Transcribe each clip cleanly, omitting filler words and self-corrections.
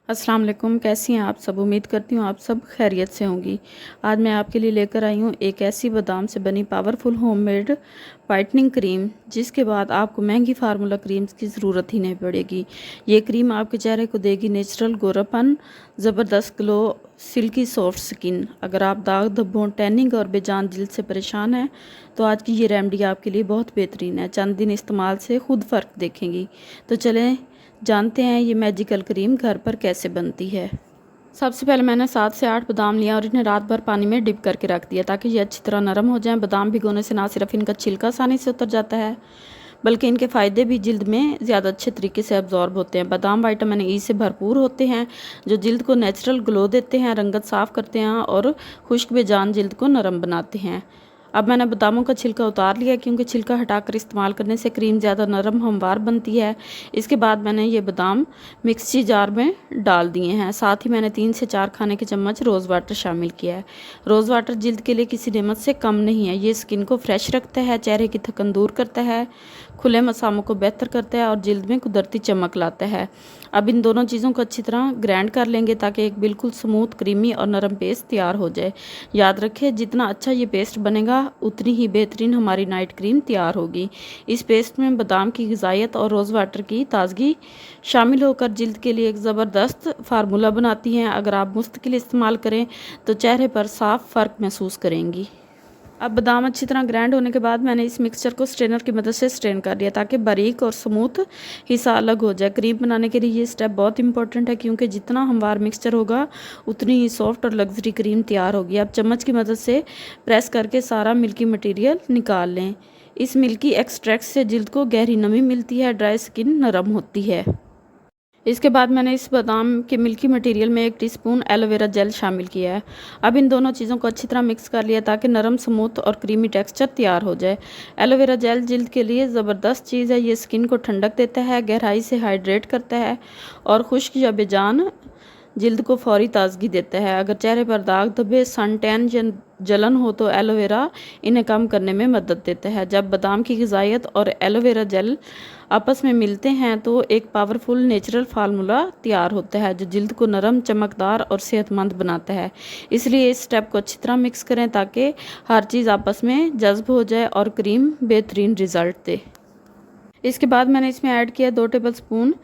अस्सलाम वालेकुम, कैसी हैं आप सब। उम्मीद करती हूँ आप सब खैरियत से होंगी। आज मैं आपके लिए लेकर आई हूँ एक ऐसी बादाम से बनी पावरफुल होममेड वाइटनिंग क्रीम, जिसके बाद आपको महंगी फार्मूला क्रीम्स की ज़रूरत ही नहीं पड़ेगी। ये क्रीम आपके चेहरे को देगी नेचुरल गोरापन, ज़बरदस्त ग्लो, सिल्की सॉफ्ट स्किन। अगर आप दाग धब्बों, टैनिंग और बेजान जिल्द से परेशान हैं तो आज की ये रेमेडी आपके लिए बहुत बेहतरीन है। चंद दिन इस्तेमाल से खुद फ़र्क देखेंगी। तो चलें जानते हैं ये मैजिकल क्रीम घर पर कैसे बनती है। सबसे पहले मैंने 7 से 8 बादाम लिया और इन्हें रात भर पानी में डिप करके रख दिया ताकि ये अच्छी तरह नरम हो जाएं। बादाम भिगोने से ना सिर्फ इनका छिलका आसानी से उतर जाता है, बल्कि इनके फ़ायदे भी जिल्द में ज़्यादा अच्छे तरीके से अब्जॉर्ब होते हैं। बादाम विटामिन ई से भरपूर होते हैं, जो जिल्द को नेचुरल ग्लो देते हैं, रंगत साफ़ करते हैं और खुश्क बेजान जिल्द को नरम बनाते हैं। अब मैंने बादामों का छिलका उतार लिया, क्योंकि छिलका हटाकर इस्तेमाल करने से क्रीम ज़्यादा नरम हमवार बनती है। इसके बाद मैंने ये बादाम मिक्सी जार में डाल दिए हैं। साथ ही मैंने 3 से 4 खाने के चम्मच रोज़ वाटर शामिल किया है। रोज़ वाटर जिल्द के लिए किसी नेमत से कम नहीं है। ये स्किन को फ्रेश रखता है, चेहरे की थकन दूर करता है, खुले मसामों को बेहतर करता है और जिल्द में कुदरती चमक लाता है। अब इन दोनों चीज़ों को अच्छी तरह ग्राइंड कर लेंगे ताकि एक बिल्कुल स्मूथ, क्रीमी और नरम पेस्ट तैयार हो जाए। याद रखें, जितना अच्छा ये पेस्ट बनेगा उतनी ही बेहतरीन हमारी नाइट क्रीम तैयार होगी। इस पेस्ट में बादाम की ग़िज़ाइत और रोज़ वाटर की ताज़गी शामिल होकर जिल्द के लिए एक ज़बरदस्त फार्मूला बनाती हैं। अगर आप मुस्तकिल इस्तेमाल करें तो चेहरे पर साफ फ़र्क महसूस करेंगी। अब बादाम अच्छी तरह ग्राइंड होने के बाद मैंने इस मिक्सचर को स्ट्रेनर की मदद से स्ट्रेन कर लिया ताकि बारीक और स्मूथ हिस्सा अलग हो जाए। क्रीम बनाने के लिए ये स्टेप बहुत इंपॉर्टेंट है, क्योंकि जितना हमवार मिक्सचर होगा उतनी ही सॉफ्ट और लग्जरी क्रीम तैयार होगी। अब चम्मच की मदद से प्रेस करके सारा मिल्की मटीरियल निकाल लें। इस मिल्की एक्सट्रैक्ट से जिल्द को गहरी नमी मिलती है, ड्राई स्किन नरम होती है। इसके बाद मैंने इस बादाम के मिल्की मटेरियल में 1 टीस्पून एलोवेरा जेल शामिल किया है। अब इन दोनों चीज़ों को अच्छी तरह मिक्स कर लिया ताकि नरम, स्मूथ और क्रीमी टेक्सचर तैयार हो जाए। एलोवेरा जेल जिल्द के लिए ज़बरदस्त चीज़ है। ये स्किन को ठंडक देता है, गहराई से हाइड्रेट करता है और खुश्क या बेजान जिल्द को फौरी ताजगी देता है। अगर चेहरे पर दाग धब्बे, सन टैन या जलन हो तो एलोवेरा इन्हें कम करने में मदद देता है। जब बादाम की ग़िज़ाइत और एलोवेरा जेल आपस में मिलते हैं तो एक पावरफुल नेचुरल फार्मूला तैयार होता है, जो जिल्द को नरम, चमकदार और सेहतमंद बनाता है। इसलिए इस स्टेप को अच्छी तरह मिक्स करें ताकि हर चीज़ आपस में जज्ब हो जाए और क्रीम बेहतरीन रिज़ल्ट दे। इसके बाद मैंने इसमें ऐड किया 2 टेबलस्पून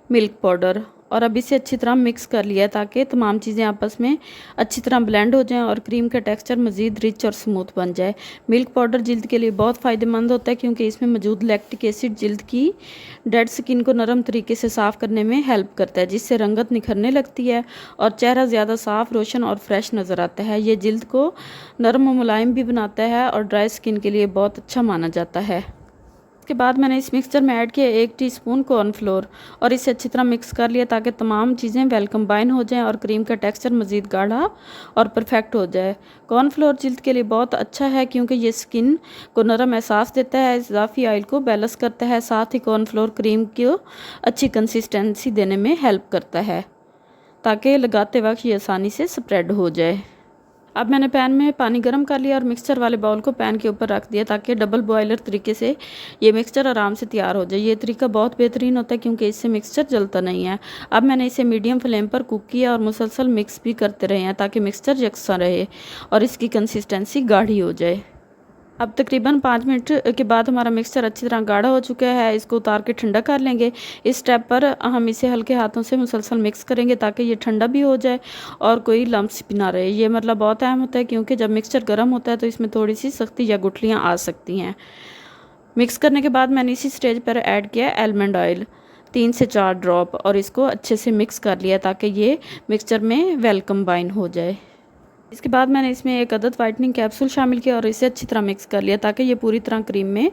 मिल्क पाउडर और अब इसे अच्छी तरह मिक्स कर लिया ताकि तमाम चीज़ें आपस में अच्छी तरह ब्लेंड हो जाएं और क्रीम का टेक्सचर मज़ीद रिच और स्मूथ बन जाए। मिल्क पाउडर जिल्द के लिए बहुत फ़ायदेमंद होता है, क्योंकि इसमें मौजूद लैक्टिक एसिड जिल्द की डेड स्किन को नरम तरीके से साफ़ करने में हेल्प करता है, जिससे रंगत निखरने लगती है और चेहरा ज़्यादा साफ़, रोशन और फ्रेश नज़र आता है। ये जिल्द को नरम और मुलायम भी बनाता है और ड्राई स्किन के लिए बहुत अच्छा माना जाता है। इसके बाद मैंने इस मिक्सचर में ऐड किया 1 टीस्पून कॉर्नफ्लोर और इसे अच्छी तरह मिक्स कर लिया ताकि तमाम चीज़ें वेल कंबाइन हो जाएं और क्रीम का टेक्सचर मज़ीद गाढ़ा और परफेक्ट हो जाए। कॉर्नफ्लोर जिल्द के लिए बहुत अच्छा है, क्योंकि ये स्किन को नरम एहसास देता है, इजाफी ऑयल को बैलेंस करता है। साथ ही कॉर्नफ्लोर क्रीम को अच्छी कंसिस्टेंसी देने में हेल्प करता है ताकि लगाते वक्त ये आसानी से स्प्रेड हो जाए। अब मैंने पैन में पानी गर्म कर लिया और मिक्सचर वाले बाउल को पैन के ऊपर रख दिया ताकि डबल बॉयलर तरीके से ये मिक्सचर आराम से तैयार हो जाए। ये तरीका बहुत बेहतरीन होता है, क्योंकि इससे मिक्सचर जलता नहीं है। अब मैंने इसे मीडियम फ्लेम पर कुक किया और मुसलसल मिक्स भी करते रहे हैं ताकि मिक्सचर यकसा रहे और इसकी कंसिस्टेंसी गाढ़ी हो जाए। अब तकरीबन 5 मिनट के बाद हमारा मिक्सचर अच्छी तरह गाढ़ा हो चुका है। इसको उतार के ठंडा कर लेंगे। इस स्टेप पर हम इसे हल्के हाथों से मुसलसल मिक्स करेंगे ताकि ये ठंडा भी हो जाए और कोई लम्प्स भी ना रहे। ये मतलब बहुत अहम होता है, क्योंकि जब मिक्सचर गर्म होता है तो इसमें थोड़ी सी सख्ती या गुठलियाँ आ सकती हैं। मिक्स करने के बाद मैंने इसी स्टेज पर ऐड किया आलमंड ऑयल 3 से 4 ड्रॉप और इसको अच्छे से मिक्स कर लिया ताकि ये मिक्सचर में वेल कंबाइन हो जाए। इसके बाद मैंने इसमें 1 अदद वाइटनिंग कैप्सूल शामिल किया और इसे अच्छी तरह मिक्स कर लिया ताकि ये पूरी तरह क्रीम में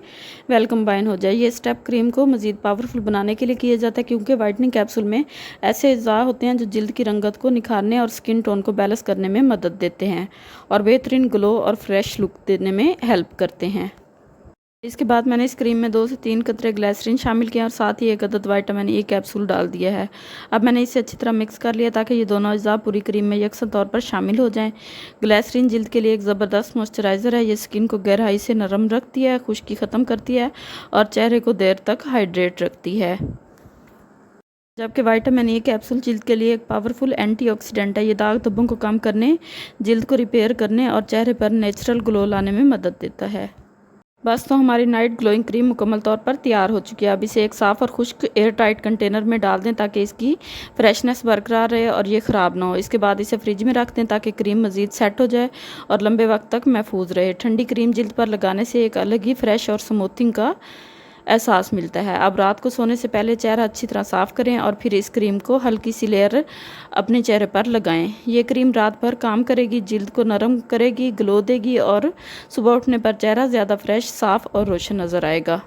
वेल कंबाइन हो जाए। ये स्टेप क्रीम को मज़ीद पावरफुल बनाने के लिए किया जाता है, क्योंकि वाइटनिंग कैप्सूल में ऐसे अज़ा होते हैं जो जिल्द की रंगत को निखारने और स्किन टोन को बैलेंस करने में मदद देते हैं और बेहतरीन ग्लो और फ्रेश लुक देने में हेल्प करते हैं। इसके बाद मैंने इस क्रीम में 2 से 3 कतरे ग्लिसरीन शामिल किया और साथ ही 1 अदद विटामिन ई कैप्सूल डाल दिया है। अब मैंने इसे अच्छी तरह मिक्स कर लिया ताकि ये दोनों अज़ा पूरी क्रीम में यकसा तौर पर शामिल हो जाएं। ग्लिसरीन जिल्द के लिए एक ज़बरदस्त मॉइस्चराइज़र है। ये स्किन को गहराई से नरम रखती है, खुश्की ख़त्म करती है और चेहरे को देर तक हाइड्रेट रखती है। जबकि विटामिन ए कैप्सूल जिल्द के लिए एक पावरफुल एंटीऑक्सीडेंट है। ये दाग धब्बों को कम करने, जिल्द को रिपेयर करने और चेहरे पर नेचुरल ग्लो लाने में मदद देता है। बस तो हमारी नाइट ग्लोइंग क्रीम मुकम्मल तौर पर तैयार हो चुकी है। अब इसे एक साफ़ और खुश्क एयर टाइट कंटेनर में डाल दें ताकि इसकी फ्रेशनेस बरकरार रहे और ये ख़राब ना हो। इसके बाद इसे फ्रिज में रख दें ताकि क्रीम मज़ीद सेट हो जाए और लंबे वक्त तक महफूज रहे। ठंडी क्रीम जिल्द पर लगाने से एक अलग ही फ्रेश और स्मूथिंग का एहसास मिलता है। अब रात को सोने से पहले चेहरा अच्छी तरह साफ़ करें और फिर इस क्रीम को हल्की सी लेयर अपने चेहरे पर लगाएं। ये क्रीम रात भर काम करेगी, जिल्द को नरम करेगी, ग्लो देगी और सुबह उठने पर चेहरा ज़्यादा फ्रेश, साफ़ और रोशन नज़र आएगा।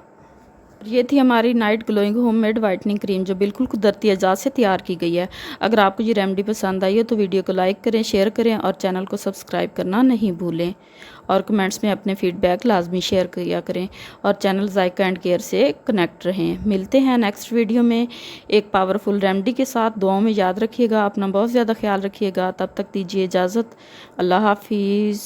ये थी हमारी night glowing homemade whitening cream जो बिल्कुल कुदरती अजात से तैयार की गई है। अगर आपको ये रेमेडी पसंद आई हो तो वीडियो को लाइक करें, शेयर करें और चैनल को सब्सक्राइब करना नहीं भूलें। और कमेंट्स में अपने फीडबैक लाजमी शेयर किया करें और चैनल जायका एंड केयर से कनेक्ट रहें। मिलते हैं नेक्स्ट वीडियो में एक पावरफुल रेमेडी के साथ। दुआओं में याद रखिएगा, अपना बहुत ज़्यादा ख्याल रखिएगा। तब तक दीजिए इजाज़त। अल्लाह हाफिज़।